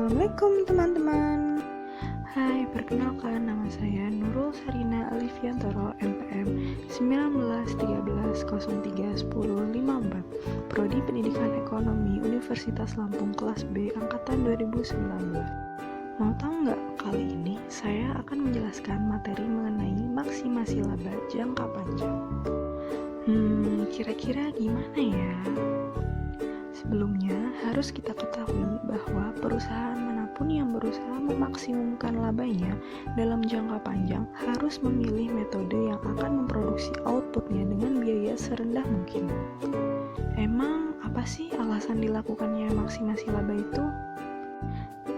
Assalamualaikum teman-teman. Hai, perkenalkan nama saya Nurul Sarina Alifiantoro MPM 1913031054 Prodi Pendidikan Ekonomi Universitas Lampung kelas B Angkatan 2019. Mau tahu nggak, kali ini saya akan menjelaskan materi mengenai maksimasi laba jangka panjang. Kira-kira gimana ya? Sebelumnya, harus kita ketahui bahwa perusahaan manapun yang berusaha memaksimumkan labanya dalam jangka panjang harus memilih metode yang akan memproduksi outputnya dengan biaya serendah mungkin. Emang apa sih alasan dilakukannya maksimasi laba itu?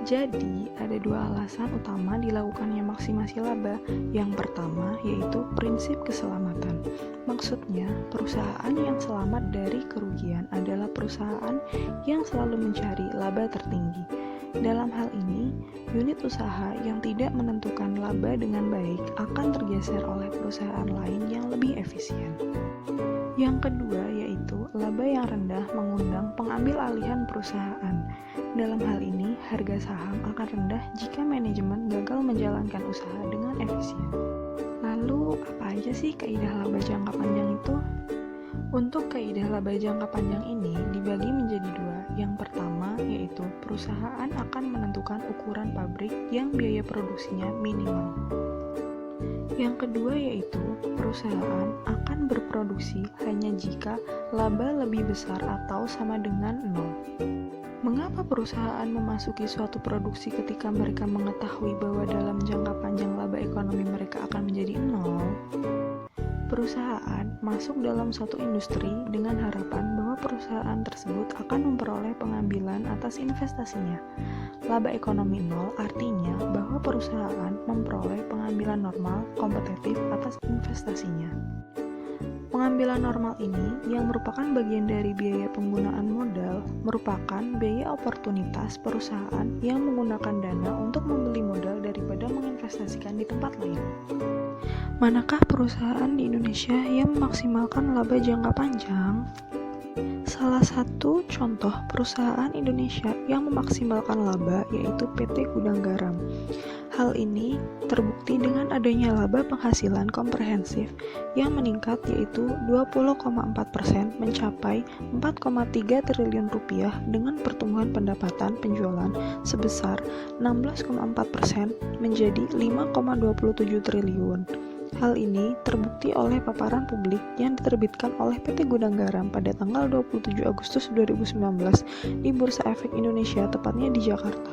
Jadi, ada dua alasan utama dilakukannya maksimasi laba. Yang pertama yaitu prinsip keselamatan. Maksudnya, perusahaan yang selamat dari kerugian adalah perusahaan yang selalu mencari laba tertinggi. Dalam hal ini, unit usaha yang tidak menentukan laba dengan baik akan tergeser oleh perusahaan lain yang lebih efisien. Yang kedua yaitu laba yang rendah mengundang pengambil alihan perusahaan. Dalam hal ini, harga saham akan rendah jika manajemen gagal menjalankan usaha dengan efisien. Lalu, apa aja sih kaidah laba jangka panjang itu? Untuk kaidah laba jangka panjang ini dibagi menjadi dua. Yang pertama yaitu perusahaan akan menentukan ukuran pabrik yang biaya produksinya minimal. Yang kedua yaitu perusahaan akan berproduksi hanya jika laba lebih besar atau sama dengan nol. Mengapa perusahaan memasuki suatu produksi ketika mereka mengetahui bahwa dalam jangka panjang laba ekonomi mereka akan menjadi nol? Perusahaan masuk dalam suatu industri dengan harapan bahwa perusahaan tersebut akan memperoleh pengambilan atas investasinya. Laba ekonomi nol artinya bahwa perusahaan memperoleh pengambilan normal kompetitif atas investasinya. Pengambilan normal ini, yang merupakan bagian dari biaya penggunaan modal, merupakan biaya oportunitas perusahaan yang menggunakan dana untuk membeli modal daripada menginvestasikan di tempat lain. Manakah perusahaan di Indonesia yang memaksimalkan laba jangka panjang? Salah satu contoh perusahaan Indonesia yang memaksimalkan laba yaitu PT Gudang Garam. Hal ini terbukti dengan adanya laba penghasilan komprehensif yang meningkat yaitu 20,4% mencapai 4,3 triliun rupiah dengan pertumbuhan pendapatan penjualan sebesar 16,4% menjadi 5,27 triliun. Hal ini terbukti oleh paparan publik yang diterbitkan oleh PT Gudang Garam pada tanggal 27 Agustus 2019 di Bursa Efek Indonesia, tepatnya di Jakarta.